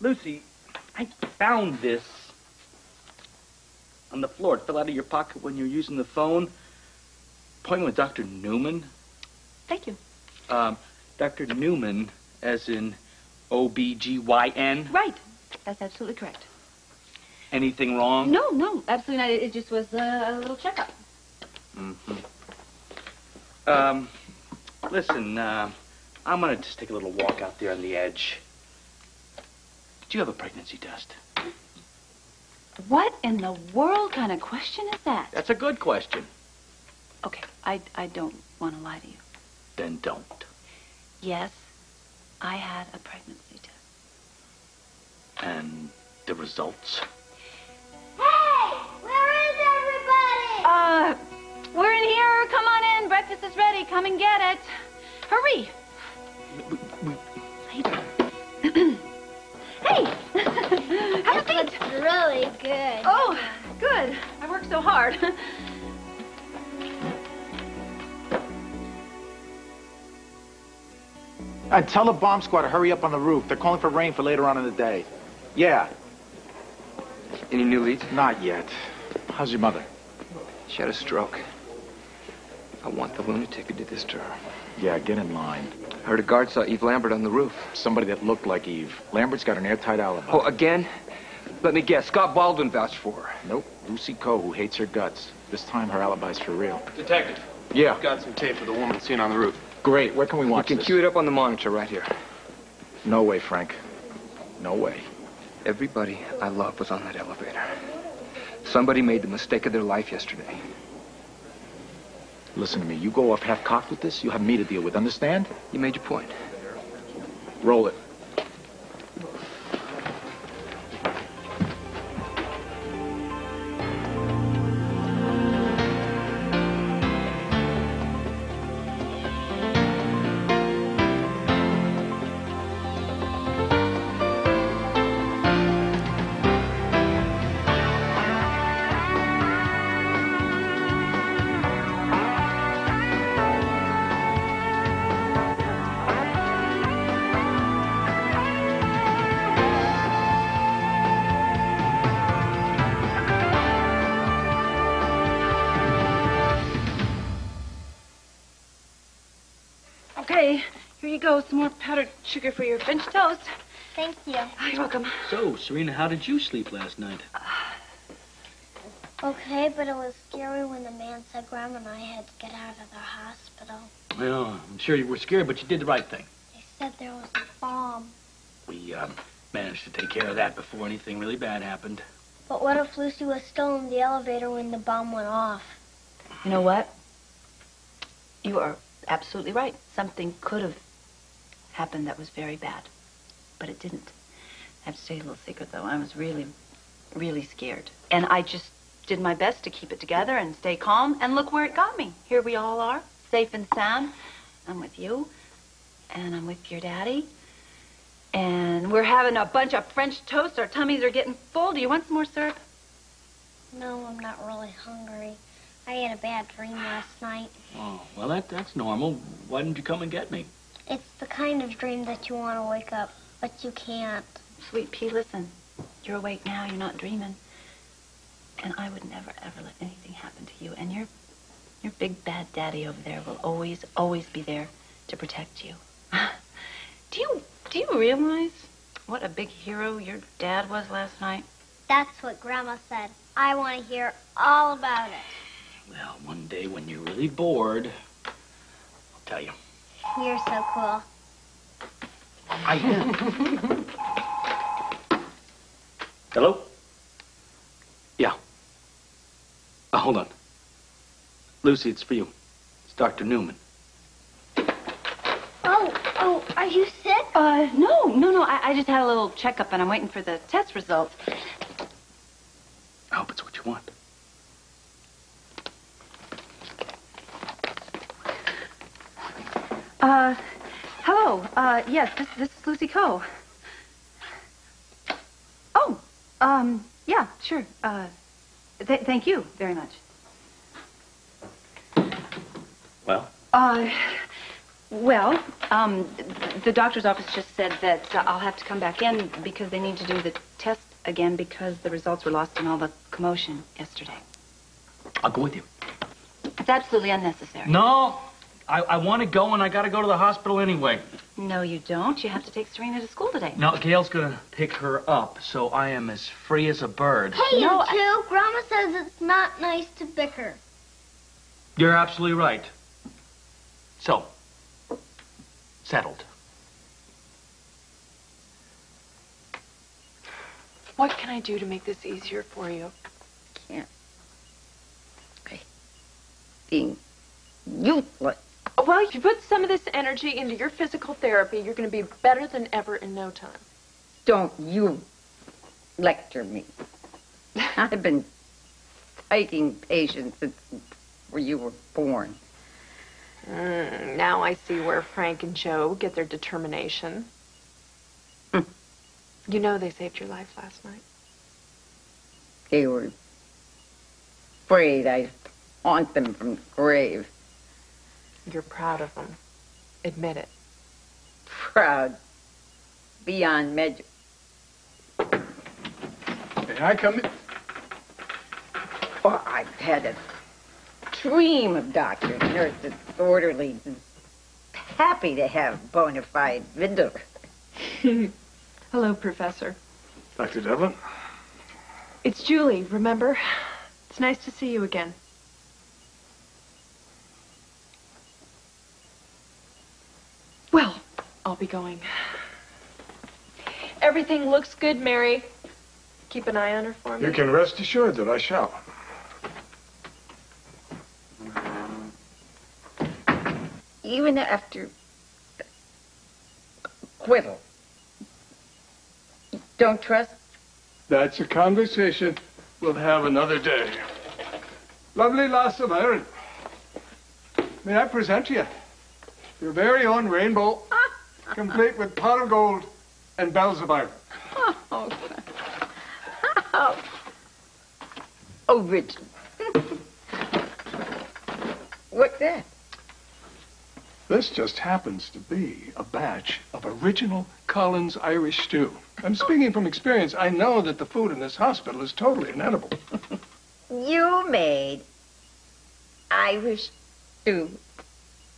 Lucy, I found this on the floor. It fell out of your pocket when you were using the phone. Appointment with Dr. Newman. Thank you. Dr. Newman, as in O-B-G-Y-N? Right. That's absolutely correct. Anything wrong? No, absolutely not. It just was a little checkup. Mm-hmm. Listen, I'm gonna just take a little walk out there on the edge. Do you have a pregnancy test? What in the world kind of question is that? That's a good question. Okay, I don't want to lie to you. Then don't. Yes, I had a pregnancy test. And the results? Hey! Where is everybody? We're in here. Come on in. Breakfast is ready. Come and get it. Hurry. Hey! Have a seat. It's really good. Oh, good. I worked so hard. And tell the bomb squad to hurry up on the roof. They're calling for rain for later on in the day. Yeah. Any new leads? Not yet. How's your mother? She had a stroke. I want the lunatic who did this to her. Yeah, get in line. I heard a guard saw Eve Lambert on the roof. Somebody that looked like Eve. Lambert's got an airtight alibi. Oh, again? Let me guess. Scott Baldwin vouched for her. Nope. Lucy Coe, who hates her guts. This time her alibi's for real. Detective. Yeah. I've got some tape of the woman seen on the roof. Great. Where can we watch You can this? cue it up on the monitor right here. No way, Frank. No way. Everybody I love was on that elevator. Somebody made the mistake of their life yesterday. Listen to me. You go off half-cocked with this, you have me to deal with. Understand? You made your point. Roll it. Okay, here you go. Some more powdered sugar for your French toast. Thank you. Oh, you're welcome. So, Serena, how did you sleep last night? Okay, but it was scary when the man said Grandma and I had to get out of the hospital. Well, I'm sure you were scared, but you did the right thing. They said there was a bomb. We managed to take care of that before anything really bad happened. But what if Lucy was still in the elevator when the bomb went off? You know what? You are absolutely right. Something could have happened that was very bad, but it didn't. I have to tell you a little secret, though. I was really, really scared. And I just did my best to keep it together and stay calm, and look where it got me. Here we all are, safe and sound. I'm with you, and I'm with your daddy. And we're having a bunch of French toast. Our tummies are getting full. Do you want some more syrup? No, I'm not really hungry. I had a bad dream last night. Oh, well, that's normal. Why didn't you come and get me? It's the kind of dream that you want to wake up, but you can't. Sweet pea, listen. You're awake now. You're not dreaming. And I would never, ever let anything happen to you. And your big bad daddy over there will always, always be there to protect you. Do you realize what a big hero your dad was last night? That's what Grandma said. I want to hear all about it. Well, one day when you're really bored, I'll tell you. You're so cool. I am. Hello? Yeah. Hold on. Lucy, it's for you. It's Dr. Newman. Oh, are you sick? No. I just had a little checkup and I'm waiting for the test results. I hope it's what you want. Hello. Yes, this is Lucy Coe. Oh, yeah, sure. Thank you very much. Well? Well, the doctor's office just said that I'll have to come back in because they need to do the test again because the results were lost in all the commotion yesterday. I'll go with you. It's absolutely unnecessary. No, I want to go, and I got to go to the hospital anyway. No, you don't. You have to take Serena to school today. No, Gail's going to pick her up, so I am as free as a bird. Hey, No, you two. Grandma says it's not nice to bicker. You're absolutely right. So, settled. What can I do to make this easier for you? Can't. Being useless. Well, if you put some of this energy into your physical therapy, you're going to be better than ever in no time. Don't you lecture me. I've been fighting patients since you were born. Now I see where Frank and Joe get their determination. You know they saved your life last night. They were afraid I'd haunt them from the grave. You're proud of them. Admit it. Proud. Beyond measure. May I come in? Oh, I've had a dream of doctors, nurses, orderlies, and happy to have bona fide Vidor. Hello, Professor. Dr. Devlin? It's Julie, remember? It's nice to see you again. Well, I'll be going. Everything looks good, Mary. Keep an eye on her for me. You can rest assured that I shall. Even after acquittal. Don't trust? That's a conversation we'll have another day. Lovely lass of iron. May I present to you your very own rainbow, complete with pot of gold and bells of iron. Oh, oh, Richard. What's that? This just happens to be a batch of original Collins Irish stew. I'm speaking from experience. I know that the food in this hospital is totally inedible. You made Irish stew.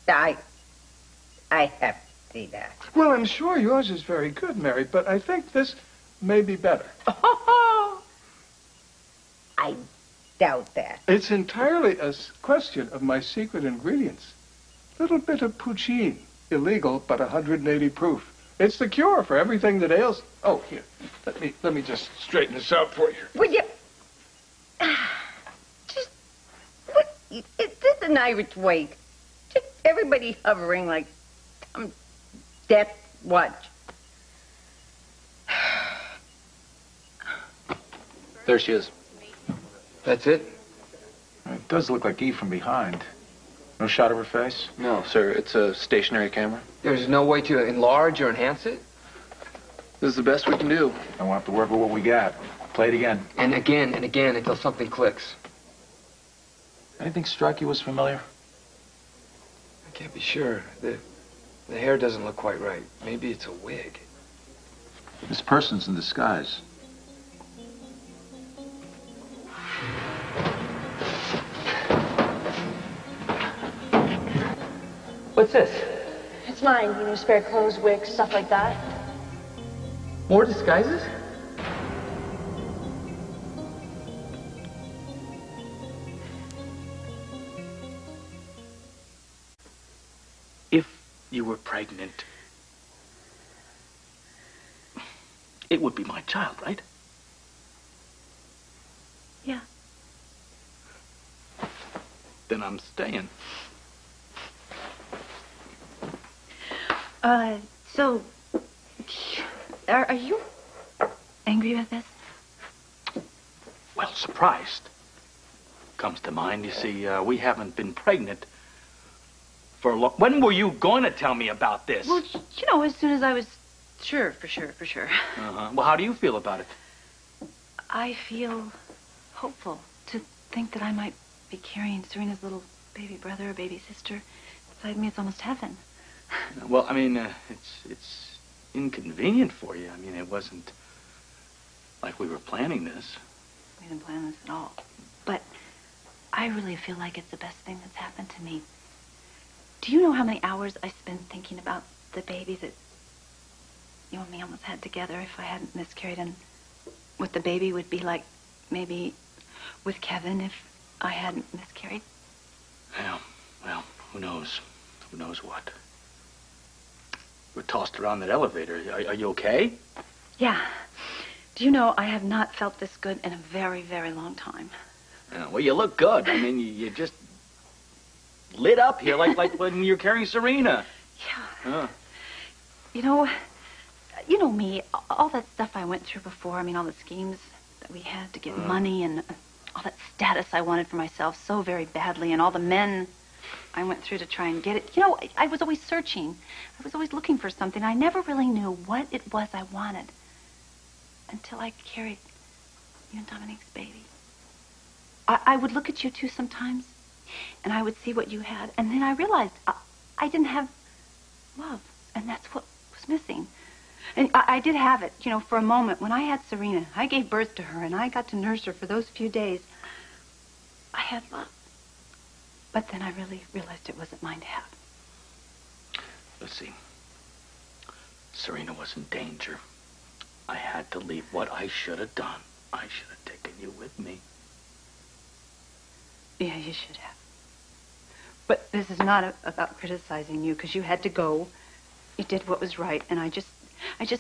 I have to see that. Well, I'm sure yours is very good, Mary, but I think this may be better. I doubt that. It's entirely a question of my secret ingredients. Little bit of poutine. Illegal, but 180 proof. It's the cure for everything that ails... Oh, here. Let me just straighten this out for you. Would you... Just... What... Is this an Irish wait? Just everybody hovering like some death watch. There she is. That's it? It does look like Eve from behind. No shot of her face? No, sir. It's a stationary camera. There's no way to enlarge or enhance it? This is the best we can do. And we'll have to work with what we got. Play it again. And again until something clicks. Anything strike you as familiar? I can't be sure. The hair doesn't look quite right. Maybe it's a wig. This person's in disguise. What's this? It's mine. You know, spare clothes, wigs, stuff like that. More disguises? If you were pregnant, it would be my child, right? Yeah. Then I'm staying. So, are you angry with this? Well, surprised. Comes to mind, you see, we haven't been pregnant for a long... When were you going to tell me about this? Well, you know, as soon as I was sure, for sure. Uh-huh. Well, how do you feel about it? I feel hopeful to think that I might be carrying Serena's little baby brother or baby sister beside me. It's almost heaven. Well, I mean, it's inconvenient for you. I mean, it wasn't like we were planning this. We didn't plan this at all. But I really feel like it's the best thing that's happened to me. Do you know how many hours I spent thinking about the baby that you and me almost had together if I hadn't miscarried, and what the baby would be like maybe with Kevin if I hadn't miscarried? Yeah, well, who knows? Who knows what? We're tossed around that elevator. Are you okay? Yeah. Do you know, I have not felt this good in a very, very long time. Yeah, well, you look good. I mean, you just lit up here like when you're carrying Serena. Yeah. You know me, all that stuff I went through before, I mean, all the schemes that we had to get money and all that status I wanted for myself so very badly, and all the men I went through to try and get it. You know, I was always searching. I was always looking for something. I never really knew what it was I wanted until I carried you and Dominique's baby. I would look at you two sometimes, and I would see what you had, and then I realized I didn't have love, and that's what was missing. And I did have it, you know, for a moment. When I had Serena, I gave birth to her, and I got to nurse her for those few days. I had love. But then I really realized it wasn't mine to have. Let's see. Serena was in danger. I had to leave. What I should have done, I should have taken you with me. Yeah, you should have. But this is not about criticizing you, because you had to go. You did what was right, and I just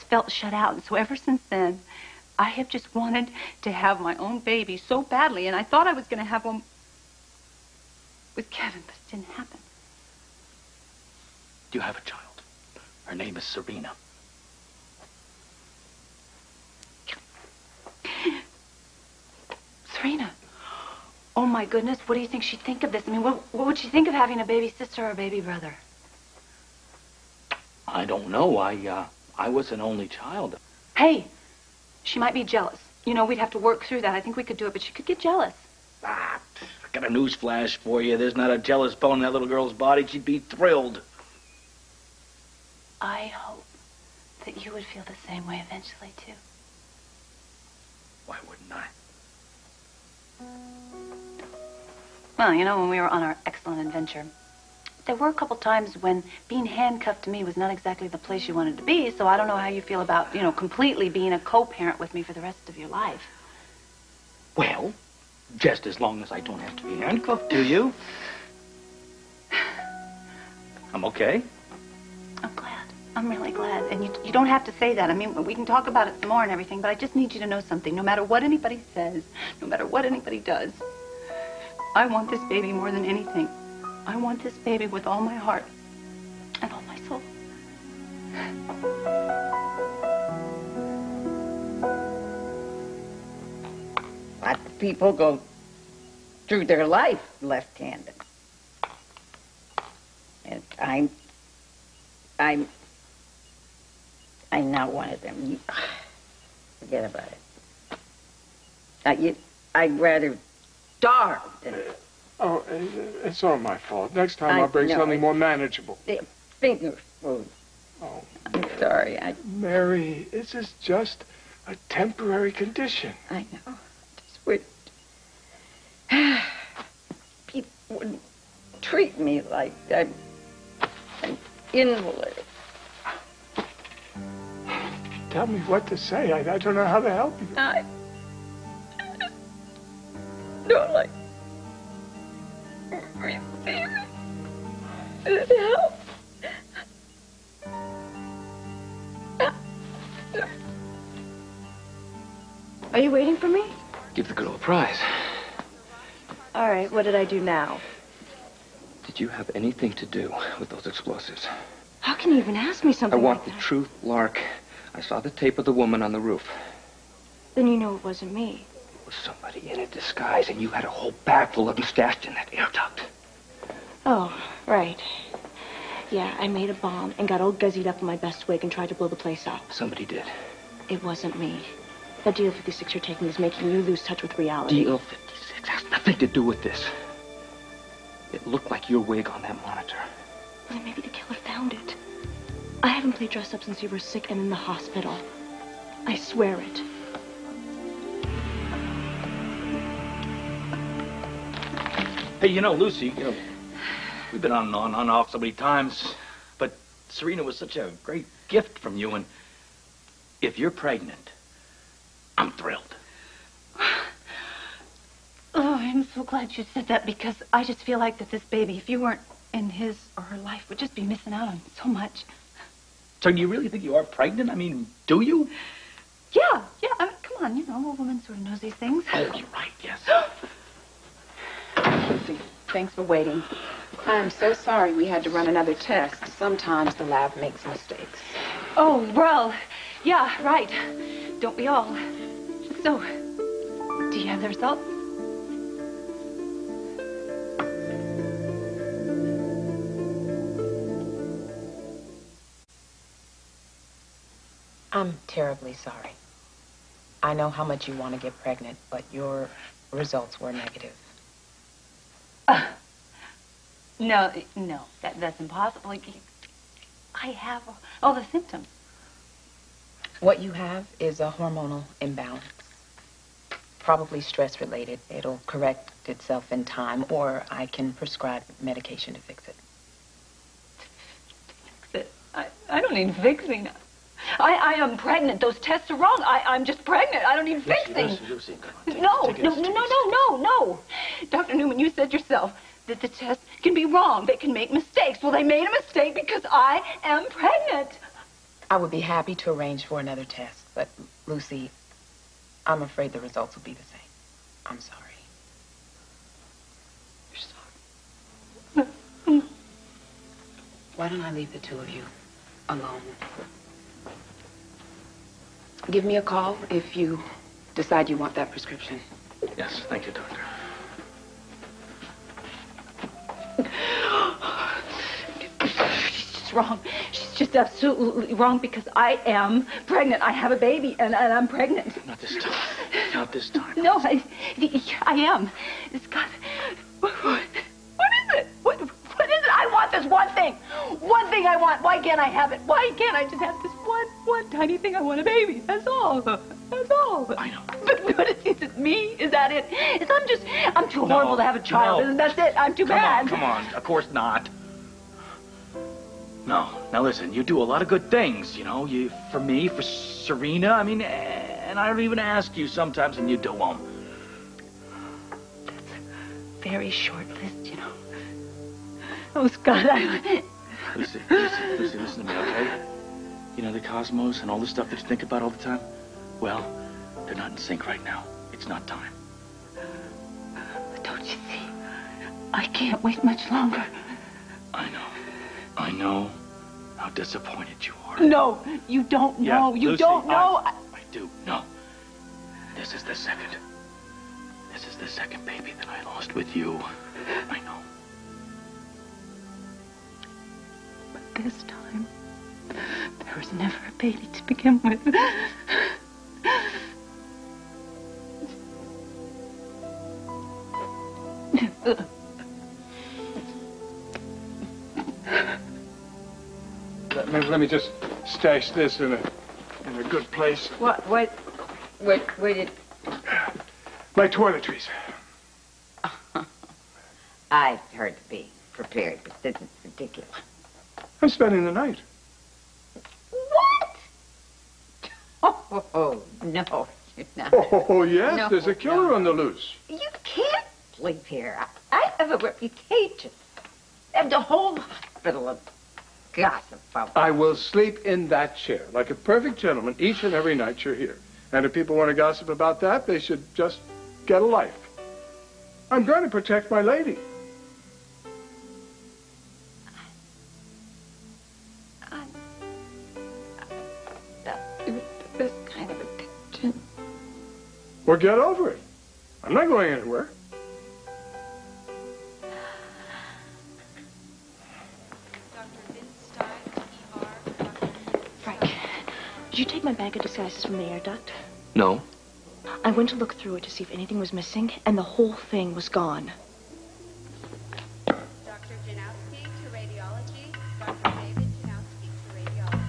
felt shut out. And so ever since then, I have just wanted to have my own baby so badly, and I thought I was going to have one with Kevin, but it didn't happen. You have a child. Her name is Serena. Serena. Oh, my goodness. What do you think she'd think of this? I mean, what would she think of having a baby sister or a baby brother? I don't know. I was an only child. Hey, she might be jealous. You know, we'd have to work through that. I think we could do it, but she could get jealous. I got a news flash for you. There's not a jealous bone in that little girl's body. She'd be thrilled. I hope that you would feel the same way eventually, too. Why wouldn't I? Well, you know, when we were on our excellent adventure, there were a couple times when being handcuffed to me was not exactly the place you wanted to be, so I don't know how you feel about, you know, completely being a co-parent with me for the rest of your life. Well, just as long as I don't have to be handcuffed to you. I'm okay. I'm glad. I'm really glad. And you don't have to say that. I mean, we can talk about it some more and everything, but I just need you to know something. No matter what anybody says, no matter what anybody does, I want this baby more than anything. I want this baby with all my heart and all my soul. Lots of people go through their life left-handed. And I'm not one of them. Forget about it. I'd rather starve than... Oh, it's all my fault. Next time I'll bring something more manageable. Finger food. Oh. I'm sorry. Mary, this is just a temporary condition. I know. Just wish people wouldn't treat me like I'm an invalid. Tell me what to say. I don't know how to help you. I don't like receiving help. Are you waiting for me? Give the girl a prize. All right, what did I do now? Did you have anything to do with those explosives? How can you even ask me something I want like the that? truth, Lark. I saw the tape of the woman on the roof. Then you know it wasn't me. It was somebody in a disguise, and you had a whole bag full of them stashed in that air duct. Oh, right. Yeah, I made a bomb and got all guzzied up in my best wig and tried to blow the place up. Somebody did. It wasn't me. The Deal 56 you're taking is making you lose touch with reality. Deal 56 has nothing to do with this. It looked like your wig on that monitor. Well, then maybe the killer found it. I haven't played dress up since you were sick and in the hospital. I swear it. Hey, you know, Lucy, we've been on and on and off so many times, but Serena was such a great gift from you, and if you're pregnant, I'm thrilled. Oh, I'm so glad you said that, because I just feel like that this baby, if you weren't in his or her life, would just be missing out on so much. So do you really think you are pregnant? I mean, do you? Yeah. I mean, come on, a woman sort of knows these things. Oh, you're right, yes. Lucy, thanks for waiting. I'm so sorry we had to run another test. Sometimes the lab makes mistakes. Oh, well, yeah, right. Don't we all? So, do you have the results? I'm terribly sorry. I know how much you want to get pregnant, but your results were negative. No, that's impossible. I have all the symptoms. What you have is a hormonal imbalance. Probably stress-related. It'll correct itself in time, or I can prescribe medication to fix it. Fix it? I don't need fixing. I am pregnant. Those tests are wrong. I'm just pregnant. I don't need fixing. Lucy, come on. No. Dr. Newman, you said yourself that the tests can be wrong. They can make mistakes. Well, they made a mistake because I am pregnant. I would be happy to arrange for another test, but Lucy, I'm afraid the results will be the same. I'm sorry. You're sorry. Why don't I leave the two of you alone? Give me a call if you decide you want that prescription. Yes, thank you, doctor. She's just wrong. She's just absolutely wrong, because I am pregnant. I have a baby, and I'm pregnant. Not this time. Not this time. No, I am. It's got... What is it? What is it? I want this one thing. One thing I want. Why can't I have it? Why can't I just have this one tiny thing? I want a baby. That's all. That's all. I know. But is it me? Is that it? I'm too horrible to have a child. No. That's it. I'm too bad. Come on. Of course not. No. Now listen, you do a lot of good things, You for me, for Serena. I mean, and I don't even ask you sometimes, and you do them. That's a very short list, Oh, Scott, Lucy, listen to me, okay? The cosmos and all the stuff that you think about all the time? Well, they're not in sync right now. It's not time. But don't you see? I can't wait much longer. I know how disappointed you are. No, you don't know. You Lucy, don't know. I do. No. This is the second baby that I lost with you. I know. But this time, there was never a baby to begin with. Let me just stash this in a good place. What did... My toiletries. I heard to be prepared, but this is ridiculous. I'm spending the night. What? Oh, no, you're not. Oh, yes, No, there's a killer no. on the loose. You can't sleep here. I have a reputation. And the whole hospital of gossip about I will sleep in that chair like a perfect gentleman each and every night you're here. And if people want to gossip about that, they should just get a life. I'm going to protect my lady. this kind of attention. Or get over it. I'm not going anywhere. Frank, did you take my bag of disguises from the air duct? No. I went to look through it to see if anything was missing, and the whole thing was gone. Dr. Janowski to radiology. Dr. David Janowski to radiology.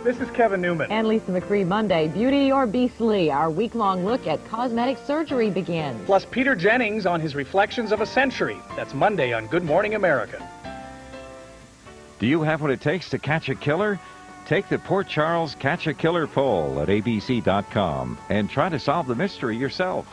This is Kevin Newman. And Lisa McCree. Monday, Beauty or Beastly, our week-long look at cosmetic surgery begins. Plus Peter Jennings on his Reflections of a Century. That's Monday on Good Morning America. Do you have what it takes to catch a killer? Take the Port Charles Catch a Killer poll at abc.com and try to solve the mystery yourself.